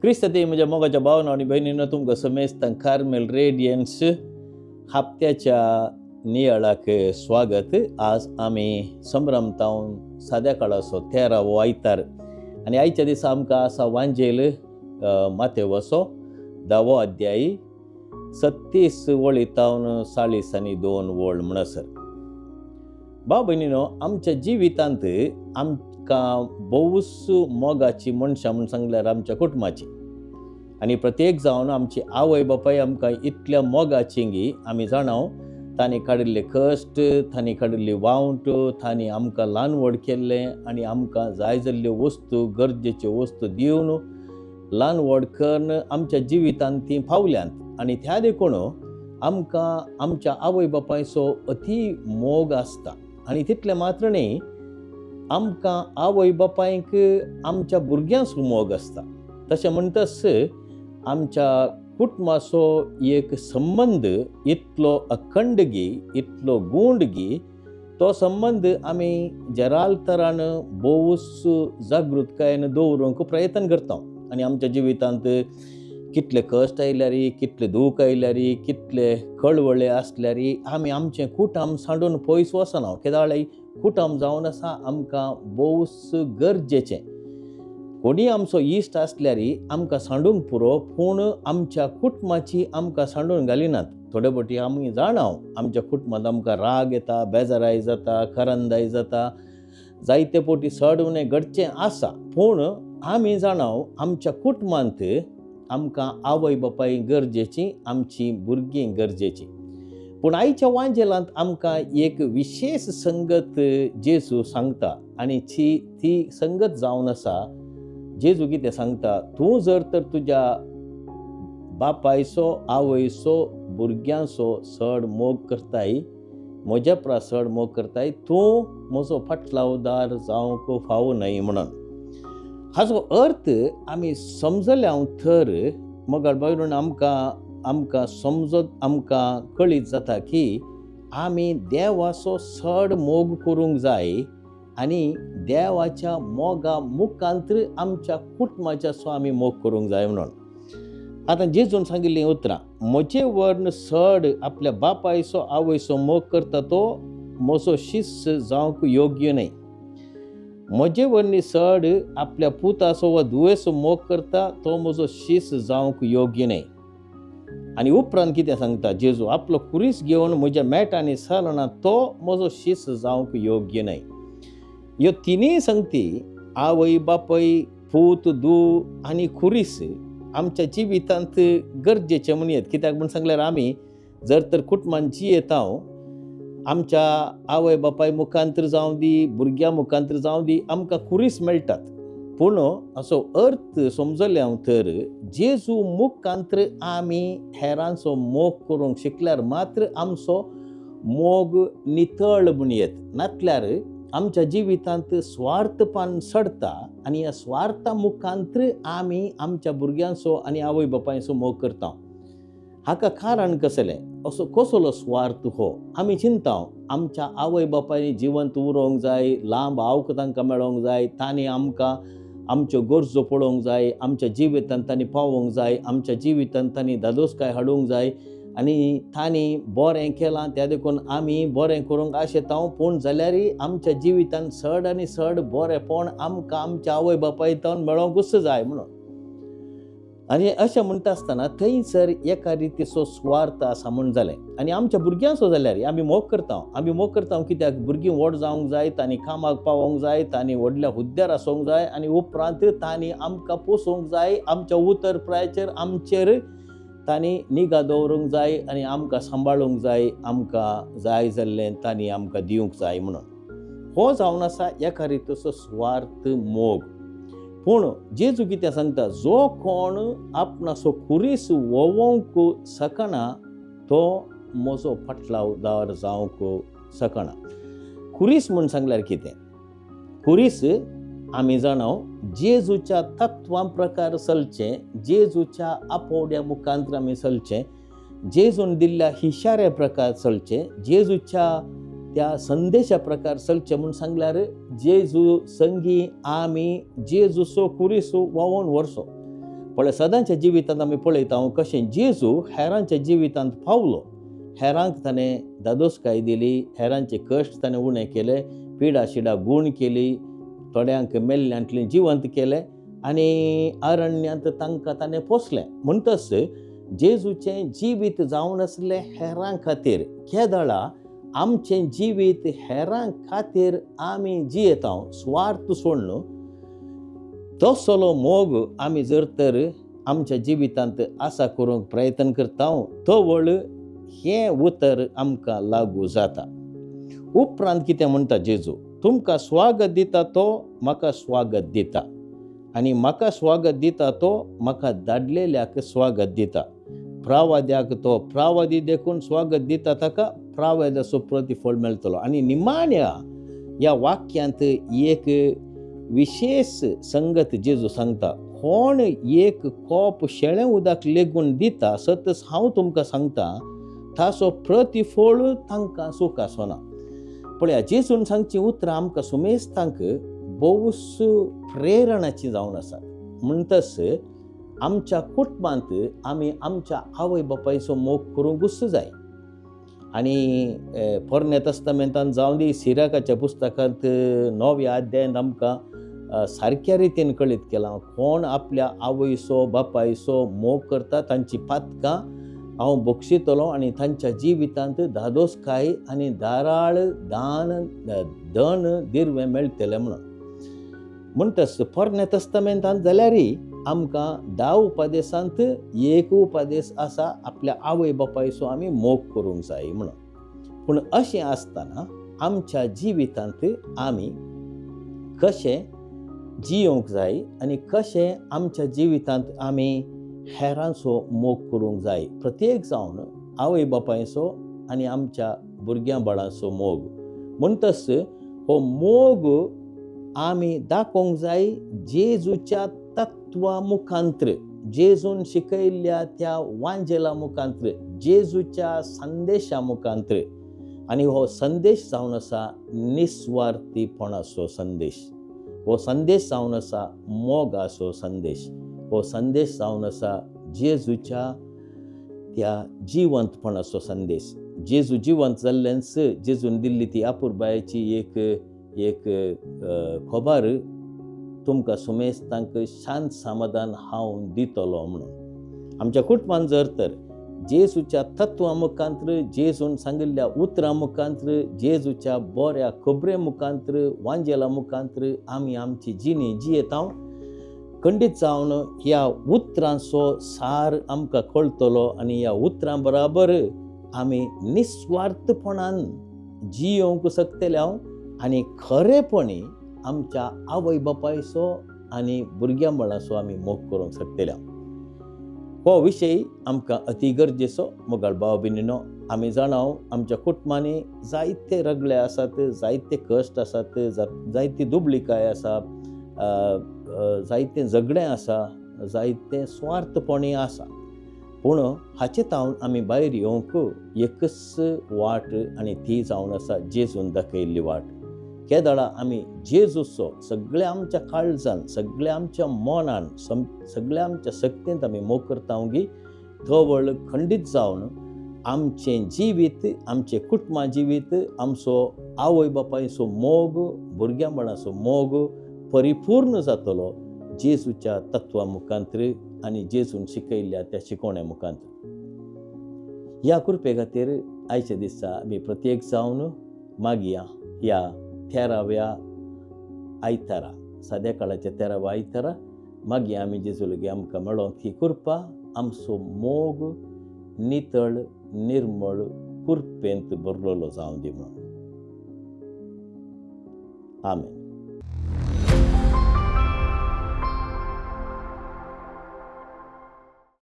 क्रिस्त ते म्हणजे मोगाच्या भावना आणि बहिणीनं तुमकां समेस्तांक कार्मेल रेडियन्स हप्त्याच्या नियाळाक स्वागत. आज आमी संभ्रमतावन साद्या काळाचो 13वो आयतार आनी आयच्या दिसा आमकां आसा वांजेल माथेवचो 10वो अध्याय 36 वळीतावन 40 आनी 2 वळ म्हणसर. भाव भयणीनो, आमच्या जिवितांत आमकां भोवूच मोगाची मनशां म्हूण सांगल्यार आमच्या कुटुंबाची आनी प्रत्येक जावन आमची आवय बापाय आमकां इतल्या मोगाची आमी जाणाव. तांणी काडिल्ले कश्ट, तांणी काडिल्ली वावंट, तांणी आमकां ल्हान व्हड केल्लें आनी आमकां जाय जाल्ल्यो वस्तू, गरजेच्यो वस्तू दिवन ल्हान व्हड करून आमच्या जिवितांत ती पावल्यांत. आनी त्या देखून आमकां आमच्या आवय बापायचो अती मोग आसता. आनी तितलें मात्र न्ही, आमकां आवय बापायक आमच्या भुरग्यांचो मोग आसता. तशें म्हणटस आमच्या कुटुंबाचो एक संबंध इतलो अखंडगी, इतलो गूंडगी, तो संबंध आमी जराल तरान भोवूच जागृतकायेन दवरूंक प्रयत्न करता. आनी आमच्या जिवितांत कितले कश्ट आयल्यार, कितले दूख आयल्यार, कितले कळवळे आसल्यार आमी आमचें कुटुंब सांडून पयस वचना. कित्याक कुटुंब जावन आसा आमकां भोवूच गरजेचें. कोणी आमचो इश्ट आसल्यार आमकां सांडूंक पुरो, पूण आमच्या कुटुंबाची आमकां सांडून घालिनात. थोडे फावटी आमी जाणाव आमच्या कुटुंबांत आमकां राग येता, बेजाराय जाता, करंदाय जाता, जायते फावटी सडवणें घडचें आसा. पूण आमी जाणाव आमच्या कुटुंबांत आमकां आवय बापाय गरजेची, आमची भुरगीं गरजेची. पूण आयच्या वांजेलांत आमकां एक विशेष संगत जेजू सांगता आनी ती संगत जावन आसा. जेजू कितें सांगता, तूं जर तर तुज्या बापायचो, आवयचो, भुरग्यांचो चड मोग करताय, म्हज्या प्रचड मोग करताय, तूं म्हजो फाटलावदार जावंक फावो न्हय म्हणून. हाचो अर्थ आमी समजल्या तर मोगाळ बायलून आमकां समजत आमकां कळीत जाता की आमी देवाचो चड मोग करूंक जाय आनी देवाच्या मोगा मुखांतर आमच्या कुटुंबाचो आमी मोग करूंक जाय म्हणून. आतां जेजून सांगिल्लीं उतरां, म्हजे वर्ण चड आपल्या बापायचो, आवयचो मोग करता तो म्हजो शिश्य जावंक योग्य न्हय. म्हजे वरणी चड आपल्या पुताचो वा धुवेचो मोग करता तो म्हजो शिश्य जावंक योग्य न्हय. आनी उपरांत कितें सांगता जेजू, आपलो कुरीस घेवन म्हज्या मेटांनी चलना तो म्हजो शिश्य जावंक योग्य न्हय. ह्यो तिनूय संगती, आवय बापाय, पूत, धूव आनी कुरीस आमच्या जिवितांत गरजेचे म्हणयत. कित्याक म्हूण सांगल्यार आमी जर तर कुटुंबांत जियेता, आमच्या आवय बापाय मुखांतर जावं दी, भुरग्यां मुखांतर जावं दी, आमकां कुरीस मेळटात. पूण असो अर्थ समजले तर जेजू मुखांतर आमी हेरांचो मोग करूंक शिकल्यार मात्र आमचो मोग नितळ म्हणयत. नातल्यार आमच्या जिवितांत स्वार्थपण सडता आनी ह्या स्वार्था मुखांतर आमी आमच्या भुरग्यांचो आनी आवय बापायचो मोग करता. हाका कारण कसलें? असो कसलो स्वार्थ हो? आमी चिंता आमच्या आवय बापायनी जिवंत उरोंक जाय, लांब आवक तांकां मेळोंक जाय, तांणी आमकां आमच्यो गरजो पळोवंक जाय, आमच्या जिवितांत तांणी पावोंक जाय, आमच्या जिवितांत तांणी धादोसकाय हाडूंक जाय आनी तांणी बरें केलां त्या देखून आमी बरें करूंक आशेता. पूण जाल्यार आमच्या जिवितांत चड आनी चड बरेंपण आमकां आमच्या आवय बापाय तावन मेळोंकूच जाय म्हणून. आनी अशें म्हणटा आसतना थंयसर एका रितीचो स्वार्थ आसा म्हूण जालें. आनी आमच्या भुरग्यांचो जाल्यार आमी मोग करता कित्याक भुरगीं व्हड जावंक जाय, तांणी कामाक पावोंक जाय, तांणी व्हडल्या हुद्द्यार आसूंक जाय आनी उपरांत तांणी आमकां पोसोवंक जाय, आमच्या उतरप्रायेचेर आमचेर तांणी निगा दवरूंक जाय आनी आमकां सांबाळूंक जाय, आमकां जाय जाल्लें तांणी आमकां दिवंक जाय म्हणून. हो जावन आसा एका रितीचो स्वार्थ मोग. पूण जेजू कितें सांगता, जो कोण आपणाचो कुरीस वोवंक शकना तो म्हजो फाटलावदार जावंक शकना. कुरीस म्हूण सांगल्यार कितें? कुरीस आमी जाणाव जेजूच्या तत्वां प्रकार चलचें, जेजूच्या आपोवड्या मुखांतर आमी चलचें, जेजून दिल्ल्या इशाऱ्या प्रकार चलचें, जेजूच्या त्या संदेशा प्रकार चलचें म्हूण सांगल्यार जेजू संगी आमी जेजूचो कुरीस वोवून व्हरचो. पण सदांच्या जिवितांत आमी पळयता कशें जेजू हेरांच्या जिवितांत पावलो. हेरांक ताणें दादोसकाय दिली, हेरांचे कश्ट ताणें उणें केले, पिडा शिडा गूण केली, थोड्यांक मेल्ल्यांतले जिवंत केले आनी अरण्यांत तांकां ताणें पोसलें. म्हणटच जेजूचें जिवीत जावन आसलें हेरां खातीर. केदळा आमचें जिवीत हेरां खातीर आमी जियेता, स्वार्थ सोडून तसलो मोग आमी जर तर आमच्या जिवितांत आसा करूंक प्रयत्न करता, तवळ हें उतर आमकां लागू जाता. उपरांत कितें म्हणटा जेजू, तुमकां स्वागत दिता तो म्हाका स्वागत दिता, आनी म्हाका स्वागत दिता तो म्हाका धाडलेल्याक स्वागत दिता. प्रावाद्याक तो प्रावादी देखून स्वागत दिता ताका प्रावाद्याचो प्रतिफळ मेळटलो. आनी निमाण्या ह्या वाक्यांत एक विशेष संगत जेजू सांगता. कोण एक कोप शेळें उदक लेगून दिता सतस हांव तुमकां सांगता, ताचो प्रतिफळ तांकां सूख आसना. पळया, जेजून सांगची उतरां आमकां सुमेस्तांक भोवूस प्रेरणाची जावन आसात. म्हणटच आमच्या कुटुंबांत आमी आमच्या आवय बापायचो मोग करूंकूच जाय. आनी पोरण्या तस्तामेंतांत जावं दी, सिराकाच्या पुस्तकांत 9व्या अध्यायांत आमकां सारक्या रितीन कळीत केलां, कोण आपल्या आवयचो बापायचो मोग करता तांची पातकां हांव बक्षितलो आनी तांच्या जिवितांत धादोसकाय आनी दाराळ धन दिर्वें मेळटलें म्हणून. म्हणटच पोरण्या तस्तामेंतांत जाल्यारय आमकां 10 उपदेशांत एक उपदेश आसा, आपल्या आवय बापायचो आमी मोग करूंक जाय म्हणून. पूण अशें आसतना आमच्या जिवितांत आमी कशें जियोंक जाय आनी कशें आमच्या जिवितांत आमी हेरांचो मोग करूंक जाय. प्रत्येक जावन आवय बापायचो आनी आमच्या भुरग्यां बाळांचो मोग. म्हणटच हो मोग आमी दाखोवंक जाय जेजूच्या तत्वा मुखांत्र, जेजून शिकयल्ल्या त्या वांजेला मुखांत्र, जेजूच्या संदेशा मुखांत्र. आनी हो संदेश जावन आसा निस्वार्थीपणाचो संदेश. हो संदेश जावन आसा मोगाचो संदेश. हो संदेश जावन आसा जेजूच्या त्या जिवंतपणाचो संदेश. जेजू जिवंत जाल्ल्यानच जेजून दिल्ली ती आपुरबायेची एक खबर तुमकां सुमेस्तांक शांत समाधान हांव दितलो म्हणून. आमच्या कुटुंबांत जर तर जेजूच्या तत्वा मुखांत्र, जेजून सांगिल्ल्या उतरां मुखांत्र, जेजूच्या बऱ्या खबरे मुखांत्र, वांजेला मुखांत्र आमी आमची जिणी जियेता, खंडीत जावन ह्या उतरांचो सार आमकां कळटलो आनी ह्या उतरां बराबर आमी निस्वार्थपणान जियोंक शकतले आनी खरेपणी आमच्या आवय बापायचो आनी भुरग्यां बाळांचो आमी मोग करूंक शकतले. हो विशय आमकां अति गरजेचो. मोगाळ भाव भयणीनो, आमी जाणाव आमच्या कुटुंबांनी जायते रगडे आसात, जायते कश्ट आसात, जायती दुबळीकाय आसा, जायतें झगडें आसा, जायतें स्वार्थपणी आसा. पूण हाचे तावन आमी भायर येवंक एकच वाट आनी ती जावन आसा जेजून दाखयल्ली वाट. केदळा आमी जेजूचो सगळ्या आमच्या काळजान, सगळ्या आमच्या मनान, सगळ्या आमच्या शक्तींत आमी मोग करता गी, तवळ खंडीत जावन आमचें जिवीत, आमचें कुटुंबा जिवीत, आमचो आवय बापायचो मोग, भुरग्यां बाळांचो मोग परिपूर्ण जातलो जेजूच्या तत्वा मुखांत्र आनी जेजून शिकयल्ल्या त्या शिकोवण्या मुखांत्र. ह्या कृपे खातीर आयच्या दिसा आमी प्रत्येक जावन मागया ह्या 13व्या आयतारा, सद्या काळाच्या 13व्या आयतारा मागया आमी जेजू लागीं आमकां मेळोंक ही कृपा आमचो मोग नितळ निर्मळ कृपेंत भरलेलो जावं दी म्हणून. आमेन.